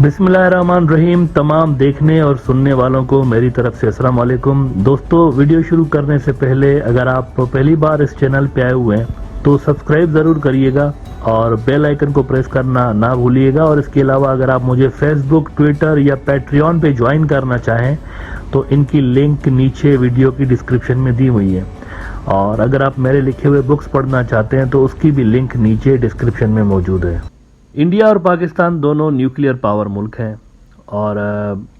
बिस्मिल्लाहिर्रहमानिर्रहीम। तमाम देखने और सुनने वालों को मेरी तरफ से अस्सलाम वालेकुम। दोस्तों, वीडियो शुरू करने से पहले अगर आप पहली बार इस चैनल पे आए हुए हैं तो सब्सक्राइब ज़रूर करिएगा और बेल आइकन को प्रेस करना ना भूलिएगा। और इसके अलावा अगर आप मुझे फेसबुक, ट्विटर या पैट्रियन पे ज्वाइन करना चाहें तो इनकी लिंक नीचे वीडियो की डिस्क्रिप्शन में दी हुई है। और अगर आप मेरे लिखे हुए बुक्स पढ़ना चाहते हैं तो उसकी भी लिंक नीचे डिस्क्रिप्शन में मौजूद है। इंडिया और पाकिस्तान दोनों न्यूक्लियर पावर मुल्क हैं और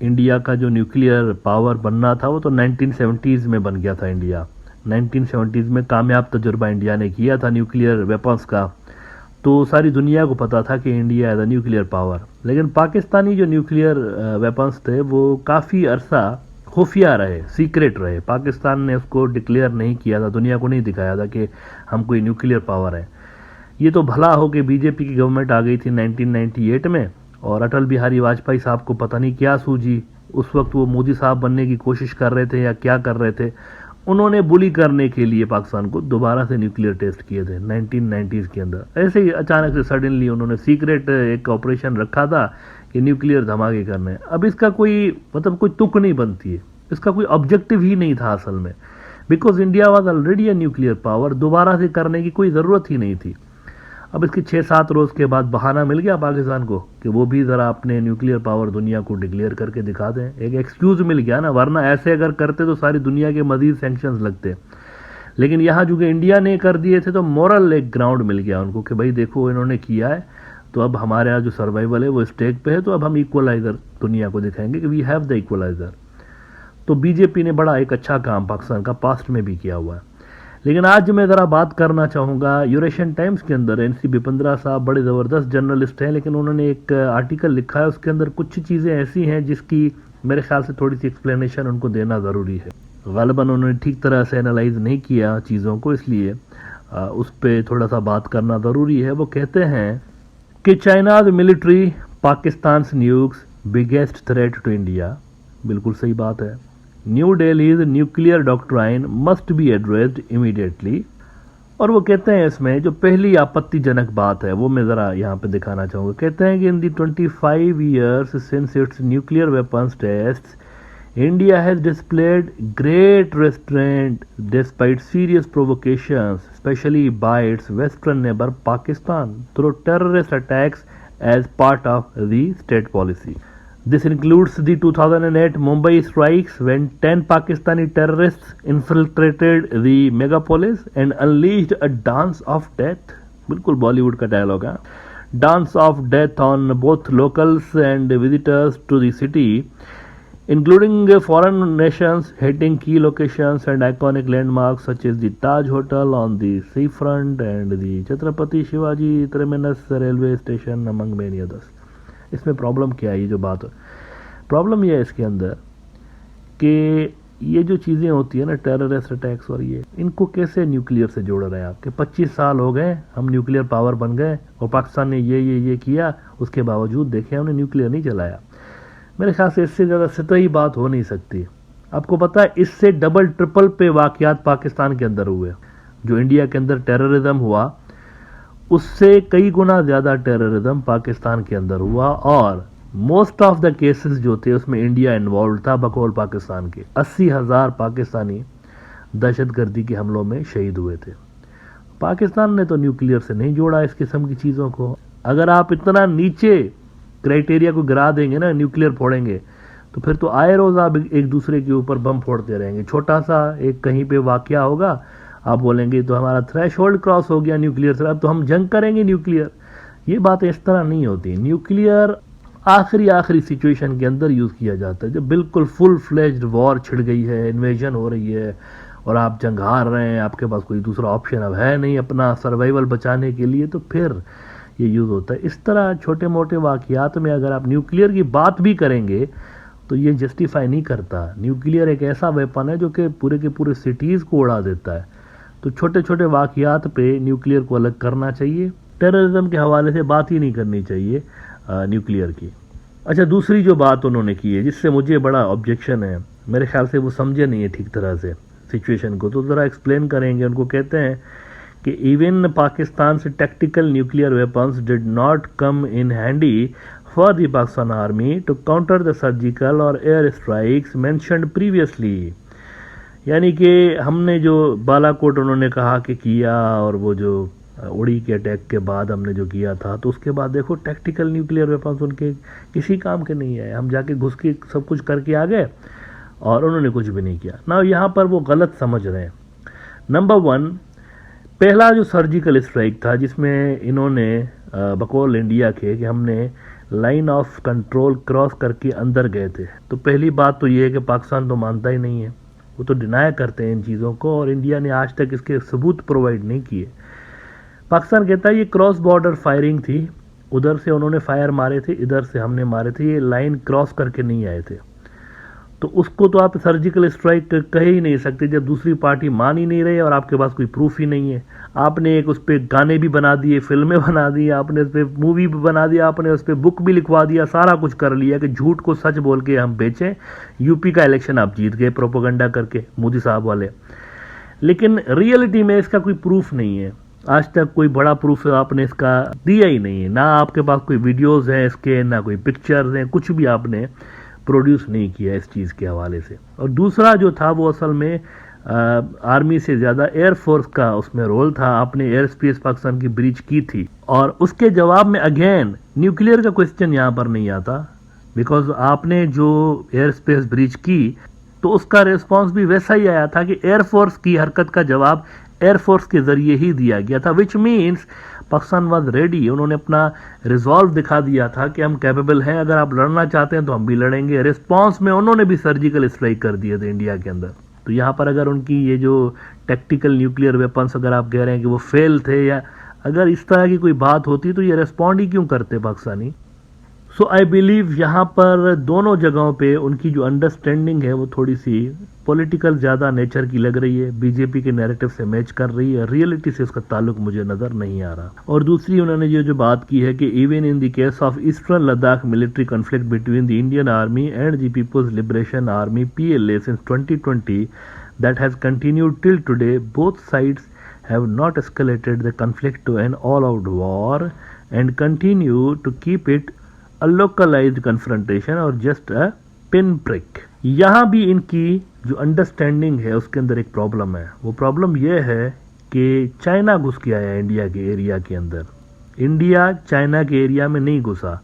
इंडिया का जो न्यूक्लियर पावर बनना था वो तो 1970s में बन गया था। इंडिया 1970s में कामयाब तजुर्बा इंडिया ने किया था न्यूक्लियर वेपन्स का, तो सारी दुनिया को पता था कि India as a nuclear power. लेकिन पाकिस्तानी जो न्यूक्लियर वेपन्स थे वो काफ़ी अरसा खुफिया रहे, सीक्रेट रहे। पाकिस्तान ने उसको डिक्लेयर नहीं किया था, दुनिया को नहीं दिखाया था कि हम कोई न्यूक्लियर पावर है। ये तो भला हो कि बीजेपी की गवर्नमेंट आ गई थी 1998 में और अटल बिहारी वाजपेयी साहब को पता नहीं क्या सूझी, उस वक्त वो मोदी साहब बनने की कोशिश कर रहे थे या क्या कर रहे थे। उन्होंने बुली करने के लिए पाकिस्तान को दोबारा से न्यूक्लियर टेस्ट किए थे 1990s के अंदर। ऐसे ही अचानक से सडनली उन्होंने सीक्रेट एक ऑपरेशन रखा था कि न्यूक्लियर धमाके करने। अब इसका कोई कोई तुक नहीं बनती है, इसका कोई ऑब्जेक्टिव ही नहीं था असल में, because India was already a nuclear power. दोबारा से करने की कोई ज़रूरत ही नहीं थी। अब इसके 6-7 रोज़ के बाद बहाना मिल गया पाकिस्तान को कि वो भी ज़रा अपने न्यूक्लियर पावर दुनिया को डिक्लेयर करके दिखा दें। एक एक्सक्यूज़ मिल गया ना, वरना ऐसे अगर करते तो सारी दुनिया के मज़ीद सैंक्शंस लगते। लेकिन यहाँ जो कि इंडिया ने कर दिए थे तो मॉरल एक ग्राउंड मिल गया उनको कि भाई देखो इन्होंने किया है तो अब हमारे यहाँ जो सर्वाइवल है वो स्टेक पे है, तो अब हम इक्वलाइज़र दुनिया को दिखाएंगे कि वी हैव द इक्वलाइज़र। तो बीजेपी ने बड़ा एक अच्छा काम पाकिस्तान का पास्ट में भी किया हुआ है। लेकिन आज मैं ज़रा बात करना चाहूँगा यूरेशियन टाइम्स के अंदर। NC बिपिंद्रा साहब बड़े ज़बरदस्त जर्नलिस्ट हैं, लेकिन उन्होंने एक आर्टिकल लिखा है, उसके अंदर कुछ चीज़ें ऐसी हैं जिसकी मेरे ख्याल से थोड़ी सी एक्सप्लेनेशन उनको देना ज़रूरी है। ग़ालिबन उन्होंने ठीक तरह से एनालाइज नहीं किया चीज़ों को, इसलिए उस पर थोड़ा सा बात करना ज़रूरी है। वो कहते हैं कि China's military Pakistan nukes biggest threat to India. बिल्कुल सही बात है। New Delhi's nuclear doctrine must be addressed immediately. और वो कहते हैं इसमें जो पहली आपत्तिजनक बात है वो मैं ज़रा यहाँ पे दिखाना चाहूँगा। कहते हैं कि in the 25 years since its nuclear weapons test India has displayed great restraint despite serious provocations especially by its western neighbour Pakistan through terrorist attacks as part of the state policy. This includes the 2008 Mumbai strikes when 10 Pakistani terrorists infiltrated the megapolis and unleashed a dance of death. बिल्कुल बॉलीवुड का dialogue है। Dance of death on both locals and visitors to the city, including foreign nations, hitting key locations and iconic landmarks such as the Taj Hotel on the seafront and the Chhatrapati Shivaji Terminus railway station, among many others. इसमें problem क्या है? ये जो बात है, problem ये है इसके अंदर कि ये जो चीज़ें होती है ना, टेररिस्ट अटैक्स और ये, इनको कैसे न्यूक्लियर से जोड़ रहे हैं आपके? 25 साल हो गए हम न्यूक्लियर पावर बन गए और पाकिस्तान ने ये किया, उसके बावजूद देखें हमने न्यूक्लियर नहीं चलाया। मेरे ख्याल से इससे ज़्यादा सतही बात हो नहीं सकती। आपको पता है इससे डबल ट्रिपल पे वाक़यात पाकिस्तान के अंदर हुए। जो इंडिया के अंदर टेररिज्म हुआ उससे कई गुना ज़्यादा टेररिज्म पाकिस्तान के अंदर हुआ और मोस्ट ऑफ द केसेस जो थे उसमें इंडिया इन्वॉल्व था बकौल पाकिस्तान के। 80,000 पाकिस्तानी दहशतगर्दी के हमलों में शहीद हुए थे। पाकिस्तान ने तो न्यूक्लियर से नहीं जोड़ा इस किस्म की चीज़ों को। अगर आप इतना नीचे क्राइटेरिया को गिरा देंगे ना, न्यूक्लियर फोड़ेंगे, तो फिर तो आए रोज़ आप एक दूसरे के ऊपर बम फोड़ते रहेंगे। छोटा सा एक कहीं पे वाक़या होगा, आप बोलेंगे तो हमारा थ्रेशोल्ड क्रॉस हो गया न्यूक्लियर से, अब तो हम जंग करेंगे न्यूक्लियर। ये बातें इस तरह नहीं होती। न्यूक्लियर आखिरी सिचुएशन के अंदर यूज़ किया जाता है, जब बिल्कुल फुल फ्लेज्ड वॉर छिड़ गई है, इन्वेजन हो रही है और आप जंग हार रहे हैं, आपके पास कोई दूसरा ऑप्शन अब है नहीं अपना सर्वाइवल बचाने के लिए, तो फिर ये यूज़ होता है। इस तरह छोटे मोटे वाक़यात में अगर आप न्यूक्लियर की बात भी करेंगे तो ये जस्टिफाई नहीं करता। न्यूक्लियर एक ऐसा वेपन है जो कि पूरे के पूरे सिटीज़ को उड़ा देता है। तो छोटे छोटे वाक़यात पे न्यूक्लियर को अलग करना चाहिए। टेररिज्म के हवाले से बात ही नहीं करनी चाहिए न्यूक्लियर की। अच्छा, दूसरी जो बात उन्होंने की है जिससे मुझे बड़ा ऑब्जेक्शन है, मेरे ख्याल से वो समझे नहीं है ठीक तरह से सिचुएशन को, तो ज़रा एक्सप्लेन करेंगे। उनको कहते हैं कि इवन पाकिस्तान से tactical nuclear weapons did not come in handy for the Pakistan Army to counter the surgical और air strikes mentioned previously। यानी कि हमने जो बालाकोट उन्होंने कहा कि किया और वो जो उड़ी के अटैक के बाद हमने जो किया था, तो उसके बाद देखो टैक्टिकल न्यूक्लियर वेपन्स उनके किसी काम के नहीं आए। हम जाके घुस के सब कुछ करके आ गए और उन्होंने कुछ भी नहीं किया ना। यहाँ पर वो गलत समझ रहे हैं। नंबर 1, पहला जो सर्जिकल स्ट्राइक था जिसमें इन्होंने बकौल इंडिया के कि हमने लाइन ऑफ कंट्रोल क्रॉस करके अंदर गए थे, तो पहली बात तो ये है कि पाकिस्तान तो मानता ही नहीं है, वो तो डिनाई करते हैं इन चीज़ों को, और इंडिया ने आज तक इसके सबूत प्रोवाइड नहीं किए। पाकिस्तान कहता है ये क्रॉस बॉर्डर फायरिंग थी, उधर से उन्होंने फायर मारे थे, इधर से हमने मारे थे, ये लाइन क्रॉस करके नहीं आए थे। तो उसको तो आप सर्जिकल स्ट्राइक कह ही नहीं सकते जब दूसरी पार्टी मान ही नहीं रही और आपके पास कोई प्रूफ ही नहीं है। आपने एक उस पर गाने भी बना दिए, फिल्में बना दी, आपने उस पर मूवी भी बना दिया, आपने उस पर बुक भी लिखवा दिया, सारा कुछ कर लिया कि झूठ को सच बोल के हम बेचें। यूपी का इलेक्शन आप जीत गए प्रोपोगंडा करके, मोदी साहब वाले, लेकिन रियलिटी में इसका कोई प्रूफ नहीं है। आज तक कोई बड़ा प्रूफ आपने इसका दिया ही नहीं है, ना आपके पास कोई वीडियोज़ हैं इसके, ना कोई पिक्चर्स हैं, कुछ भी आपने प्रोड्यूस नहीं किया इस चीज़ के हवाले से। और दूसरा जो था वो असल में आर्मी से ज़्यादा एयरफोर्स का उसमें रोल था। आपने एयर स्पेस पाकिस्तान की ब्रीच की थी और उसके जवाब में अगेन न्यूक्लियर का क्वेश्चन यहाँ पर नहीं आता, बिकॉज आपने जो एयर स्पेस ब्रीच की तो उसका रिस्पॉन्स भी वैसा ही आया था कि एयरफोर्स की हरकत का जवाब एयरफोर्स के ज़रिए ही दिया गया था, which means Pakistan was ready. उन्होंने अपना रिजॉल्व दिखा दिया था कि हम कैपेबल हैं, अगर आप लड़ना चाहते हैं तो हम भी लड़ेंगे। रिस्पांस में उन्होंने भी सर्जिकल स्ट्राइक कर दिए थे इंडिया के अंदर। तो यहाँ पर अगर उनकी ये जो टैक्टिकल न्यूक्लियर वेपन्स अगर आप कह रहे हैं कि वो फेल थे, या अगर इस तरह की कोई बात होती तो ये रिस्पॉन्ड ही क्यों करते पाकिस्तानी। सो आई बिलीव यहाँ पर दोनों जगहों पे उनकी जो अंडरस्टैंडिंग है वो थोड़ी सी पॉलिटिकल ज़्यादा नेचर की लग रही है, बीजेपी के नैरेटिव से मैच कर रही है, रियलिटी से उसका ताल्लुक मुझे नज़र नहीं आ रहा। और दूसरी उन्होंने ये जो बात की है कि even in the case of eastern Ladakh military conflict between the Indian army and the people's liberation army PLA since 2020 that has continued till today, both sides have not escalated the conflict to an all-out war and continue to keep it a localized confrontation or just a pinprick। यहाँ भी इनकी जो understanding है उसके अंदर एक problem है। वो प्रॉब्लम ये है कि चाइना घुस के आया इंडिया के एरिया के अंदर। इंडिया चाइना के एरिया में नहीं घुसा,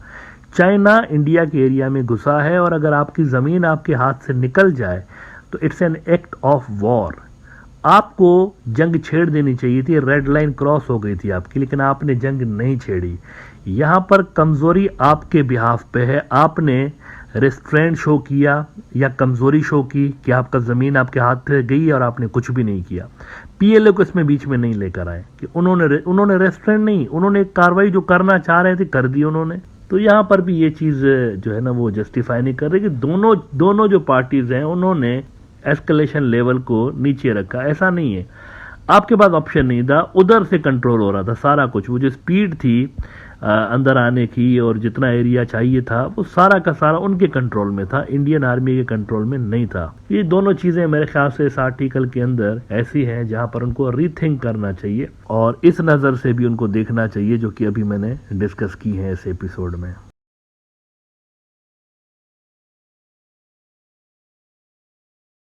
चाइना इंडिया के एरिया में घुसा है। और अगर आपकी ज़मीन आपके हाथ से निकल जाए तो it's an act of war. आपको जंग छेड़ देनी चाहिए थी, रेड लाइन क्रॉस हो गई थी आपकी, लेकिन आपने जंग नहीं छेड़ी। यहाँ पर कमज़ोरी आपके बिहाफ पे है। आपने रेस्ट्रेंट शो किया या कमज़ोरी शो की कि आपका ज़मीन आपके हाथ से गई और आपने कुछ भी नहीं किया। PLA को इसमें बीच में नहीं लेकर आए कि उन्होंने रेस्ट्रेंट नहीं, उन्होंने कार्रवाई जो करना चाह रहे थे कर दी उन्होंने। तो यहाँ पर भी ये चीज़ जो है ना वो जस्टिफाई नहीं कर रही कि दोनों जो पार्टीज़ हैं उन्होंने एस्केलेशन लेवल को नीचे रखा। ऐसा नहीं है, आपके पास ऑप्शन नहीं था, उधर से कंट्रोल हो रहा था सारा कुछ। वो जो स्पीड थी अंदर आने की और जितना एरिया चाहिए था वो सारा का सारा उनके कंट्रोल में था, इंडियन आर्मी के कंट्रोल में नहीं था। ये दोनों चीज़ें मेरे ख्याल से इस आर्टिकल के अंदर ऐसी हैं जहां पर उनको रीथिंक करना चाहिए और इस नज़र से भी उनको देखना चाहिए जो कि अभी मैंने डिस्कस की है इस एपिसोड में।